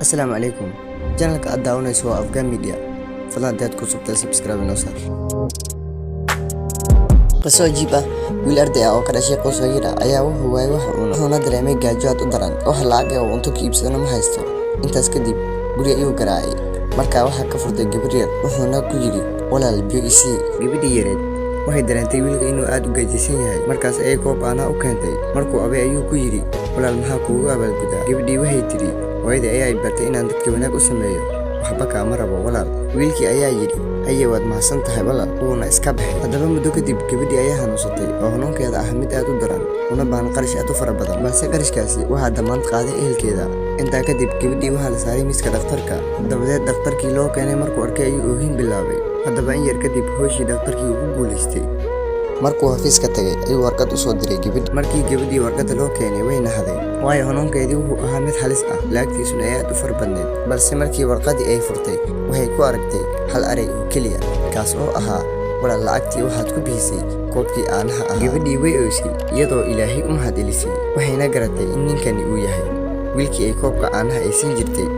السلام عليكم. channelka aad daawanayso waa Afghan Media. Fadlan haddaad ku subtay subscribe inoo saar. Qiso cajiib ah. Wiil arday ah oo ka dhashay qoys yar ah ayaa wuxuu waayay wuxuuna dareemay gaajo aad u daran. Wax lacag ah oo cunto ka iibsadana ma haysto. Intaas kadib guriga ayuu garaacay. Markaa waxaa ka furtay gabar yar wuxuuna ku yiri walaal biyo i sii. Gabadhii yareed waxay dareentay wiilka inuu aad u gaajaysan yahay. Markaas ayay koob caano u keentay. Markuu abay ayuu ku yiri walaal maxaa kuugu abaalgudaa. Gabadhii waxay tiri hooyadii ayaa i bartay inaan dadka wanaag u sameeyo. waxba kaama rabo walaal. Wiilkii ayaa yidhi haye waad mahadsan tahay walaal, wuuna iska baxay. Haddaba muddo kadib gabadhii ayaa xanuunsatay oo xanuunkeeda ah mid aad u daran una baahan qarash aad u fara badan, balse qarashkaasi waxaa damaanad qaaday ehelkeeda. Intaa kadib gabadhii waxaa la saaray miiska dhakhtarka. Dabadeed dhakhtarkii loo keenay markuu arkay ayuu oohin bilaabay. Haddaba in yar kadib hooshii dhakhtarkii ugu guulaystay. Markuu xafiiska tagay ayuu warqad u soo diray gabadh. Markii gabadhii warqadda loo keenay way naxday, waayo xanuunkeedii wuxuu ahaa mid halis ah, lacagtiisuna ay aad u fara badneed. Balse markii warqaddii ay furtay waxay ku aragtay hal eray oo keliya, kaas oo ahaa walaal lacagtii waxaad ku bixisay koobkii caanaha ahaa. Gabadhii way ooysay iyadoo Ilaahay u mahad celisay, waxayna garatay in ninkani uu yahay wiilkii ay koobka caanaha ay siin jirtay.